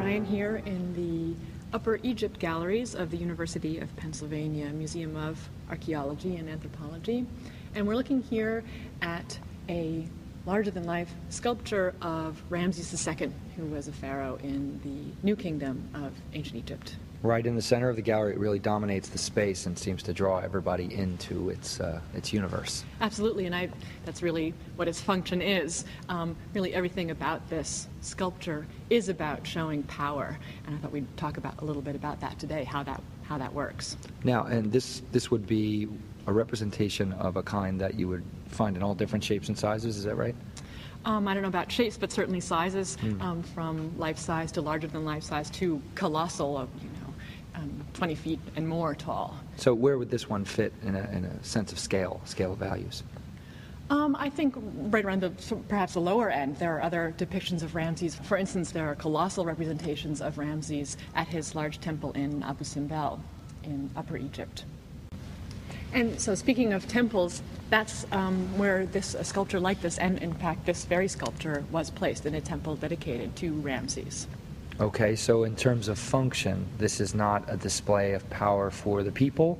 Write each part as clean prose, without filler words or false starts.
I am here in the Upper Egypt galleries of the University of Pennsylvania Museum of Archaeology and Anthropology, and we're looking here at a larger-than-life sculpture of Ramesses II, who was a pharaoh in the New Kingdom of ancient Egypt. Right in the center of the gallery, it really dominates the space and seems to draw everybody into its universe. Absolutely, and that's really what its function is. Really everything about this sculpture is about showing power, and I thought we'd talk a little bit about that today, how that works. Now, and this would be a representation of a kind that you would find in all different shapes and sizes, is that right? I don't know about shapes, but certainly sizes, from life size to larger than life size to colossal, 20 feet and more tall. So where would this one fit in a sense of scale of values? I think right around perhaps the lower end. There are other depictions of Ramses. For instance, there are colossal representations of Ramses at his large temple in Abu Simbel in Upper Egypt. And so speaking of temples, that's where a sculpture like this, and in fact this very sculpture, was placed in a temple dedicated to Ramses. Okay, so in terms of function, this is not a display of power for the people?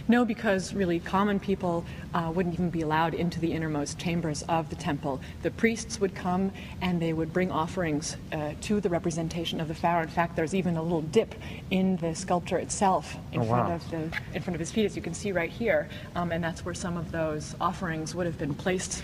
No, because really common people wouldn't even be allowed into the innermost chambers of the temple. The priests would come and they would bring offerings to the representation of the pharaoh. In fact, there's even a little dip in the sculpture itself in front of his feet, as you can see right here, and that's where some of those offerings would have been placed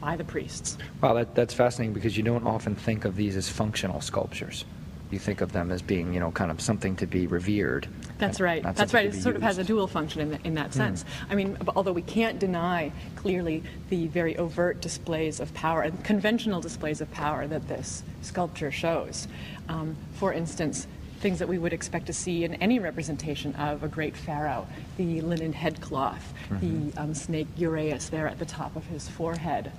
by the priests. Wow, that's fascinating, because you don't often think of these as functional sculptures. You think of them as being, kind of something to be revered. That's right. That's right. It sort of has a dual function in that sense. I mean, although we can't deny clearly the very overt displays of power and conventional displays of power that this sculpture shows. For instance, things that we would expect to see in any representation of a great pharaoh: the linen headcloth, the snake uraeus there at the top of his forehead,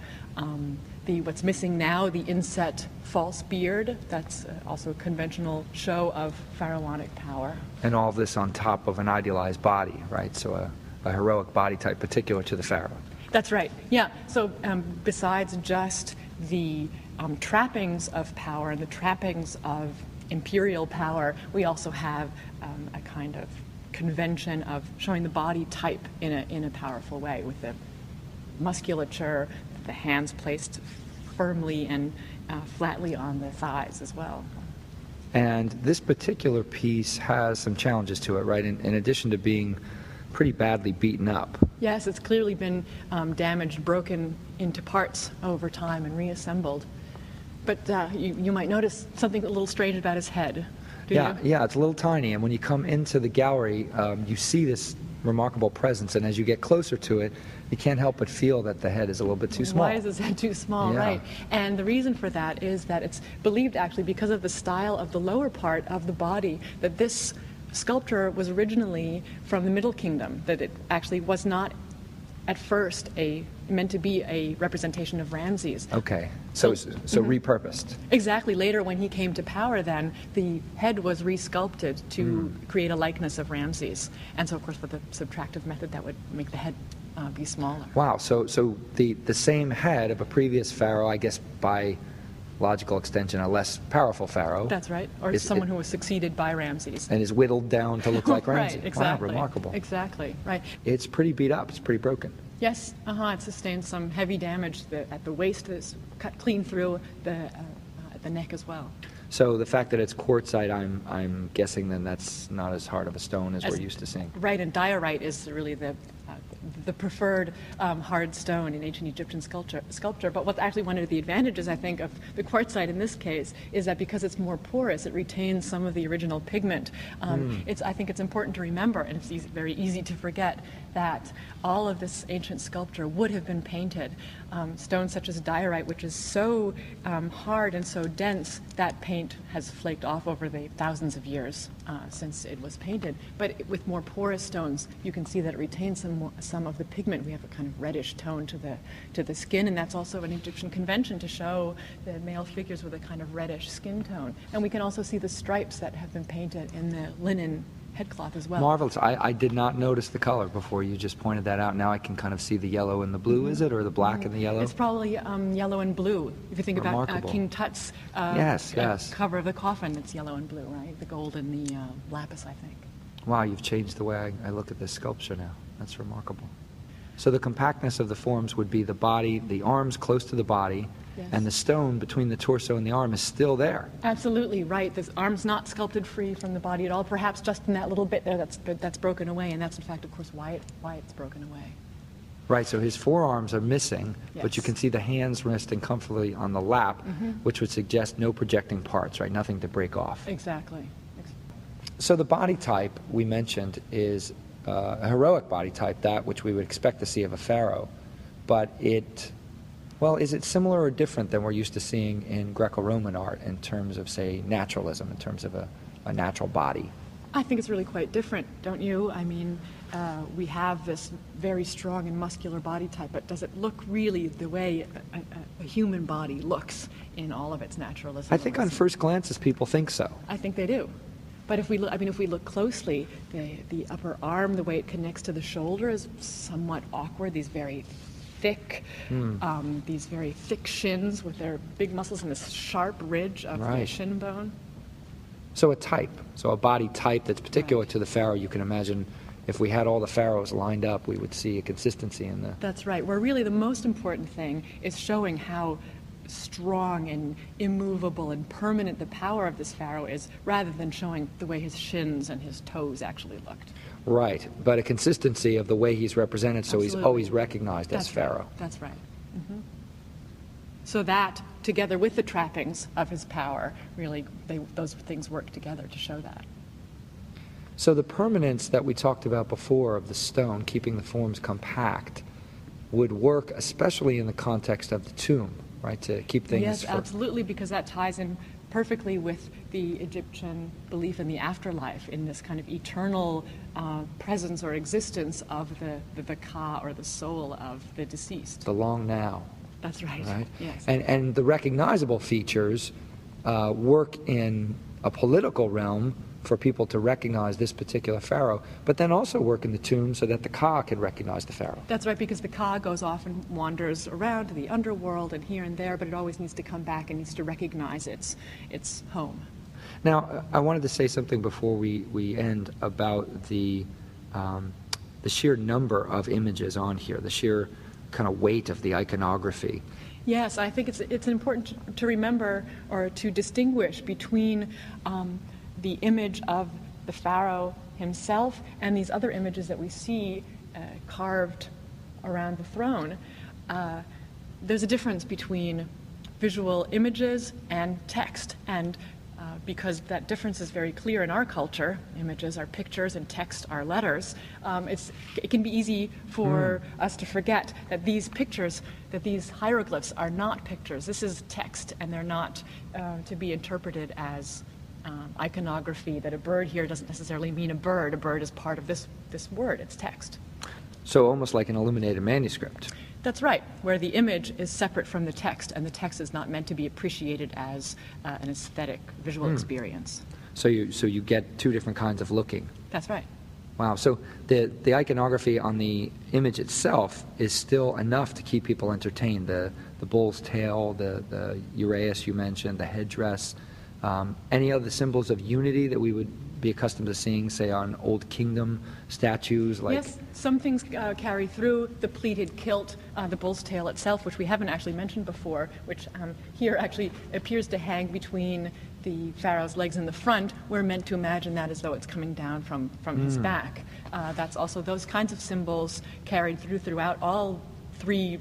what's missing now, the inset false beard. That's also a conventional show of pharaonic power. And all of this on top of an idealized body, right? So a heroic body type particular to the pharaoh. That's right, yeah. So besides just the trappings of power and the trappings of imperial power, we also have a kind of convention of showing the body type in a powerful way, with the musculature, the hands placed firmly and flatly on the thighs as well. And this particular piece has some challenges to it, right? In addition to being pretty badly beaten up. Yes, it's clearly been damaged, broken into parts over time and reassembled. But you might notice something a little strange about his head. Yeah, it's a little tiny, and when you come into the gallery, you see this remarkable presence, and as you get closer to it, you can't help but feel that the head is a little bit too small. Why is his head too small? Yeah. Right. And the reason for that is that it's believed, actually, because of the style of the lower part of the body, that this sculpture was originally from the Middle Kingdom, that it actually was not at first meant to be a representation of Ramses. Okay, so repurposed. Exactly. Later, when he came to power, then the head was resculpted to create a likeness of Ramses, and so of course with the subtractive method that would make the head be smaller. Wow. So the same head of a previous pharaoh, I guess by logical extension, a less powerful pharaoh. That's right. Or someone who was succeeded by Ramses. And is whittled down to look like Ramses. Right, exactly. Wow, remarkable. Exactly, right. It's pretty beat up. It's pretty broken. Yes, it sustained some heavy damage at the waist. It's cut clean through the neck as well. So the fact that it's quartzite, I'm guessing then that's not as hard of a stone as we're used to seeing. Right, and diorite is really the preferred hard stone in ancient Egyptian sculpture. But what's actually one of the advantages, I think, of the quartzite in this case is that because it's more porous, it retains some of the original pigment. I think it's important to remember, and it's very easy to forget, that all of this ancient sculpture would have been painted. Stones such as diorite, which is so hard and so dense, that paint has flaked off over the thousands of years since it was painted. But with more porous stones, you can see that it retains some of the pigment. We have a kind of reddish tone to the skin, and that's also an Egyptian convention to show the male figures with a kind of reddish skin tone. And we can also see the stripes that have been painted in the linen headcloth as well. Marvelous. I did not notice the color before you just pointed that out. Now I can kind of see the yellow and the blue, is it? Or the black and the yellow? It's probably yellow and blue. If you think about Remarkable. King Tut's Yes. cover of the coffin, it's yellow and blue, right? The gold and the lapis, I think. Wow, you've changed the way I look at this sculpture now. That's remarkable. So the compactness of the forms would be the body, the arms close to the body, Yes. and the stone between the torso and the arm is still there. Absolutely right. The arm's not sculpted free from the body at all, perhaps just in that little bit there that's broken away, and that's in fact, of course, why it's broken away. Right, so his forearms are missing, but Yes. you can see the hands resting comfortably on the lap, which would suggest no projecting parts, right? Nothing to break off. Exactly. So the body type we mentioned is a heroic body type, that which we would expect to see of a pharaoh, but is it similar or different than we're used to seeing in Greco-Roman art in terms of, say, naturalism, in terms of a natural body? I think it's really quite different, don't you? I mean, we have this very strong and muscular body type, but does it look really the way a human body looks in all of its naturalism? I think on first glances people think so. I think they do. But if we look closely, the upper arm, the way it connects to the shoulder is somewhat awkward. These very thick shins with their big muscles and this sharp ridge of the shin bone. So a body type that's particular to the pharaoh. You can imagine if we had all the pharaohs lined up, we would see a consistency in the... That's right, where really the most important thing is showing how strong and immovable and permanent the power of this pharaoh is, rather than showing the way his shins and his toes actually looked. Right, but a consistency of the way he's represented, so he's always recognized as pharaoh. That's right. So that, together with the trappings of his power, really, those things work together to show that. So the permanence that we talked about before of the stone, keeping the forms compact, would work especially in the context of the tomb, right, to keep things... Yes, absolutely, because that ties in perfectly with the Egyptian belief in the afterlife, in this kind of eternal presence or existence of the ka, or the soul of the deceased. The long now. That's right. Right? Yes. And the recognizable features work in a political realm for people to recognize this particular pharaoh, but then also work in the tomb so that the ka can recognize the pharaoh. That's right, because the ka goes off and wanders around to the underworld and here and there, but it always needs to come back and needs to recognize its home. Now, I wanted to say something before we end about the sheer number of images on here, the sheer kind of weight of the iconography. Yes, I think it's important to remember or to distinguish between the image of the pharaoh himself and these other images that we see carved around the throne. There's a difference between visual images and text, and because that difference is very clear in our culture, images are pictures and text are letters, it can be easy for us to forget that these pictures, that these hieroglyphs are not pictures. This is text, and they're not to be interpreted as iconography, that a bird here doesn't necessarily mean a bird. A bird is part of this word, it's text. So almost like an illuminated manuscript. That's right, where the image is separate from the text, and the text is not meant to be appreciated as an aesthetic visual experience. So you get two different kinds of looking. That's right. Wow, so the iconography on the image itself is still enough to keep people entertained. The bull's tail, the uraeus you mentioned, the headdress, any other symbols of unity that we would be accustomed to seeing, say, on Old Kingdom statues? Like... Yes, some things carry through. The pleated kilt, the bull's tail itself, which we haven't actually mentioned before, which here actually appears to hang between the pharaoh's legs in the front. We're meant to imagine that as though it's coming down from his back. That's also those kinds of symbols carried throughout all three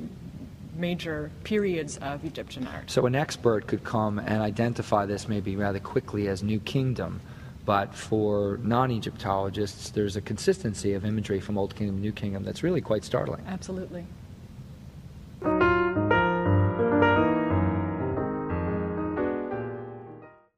major periods of Egyptian art. So an expert could come and identify this maybe rather quickly as New Kingdom, but for non-Egyptologists, there's a consistency of imagery from Old Kingdom, New Kingdom that's really quite startling. Absolutely.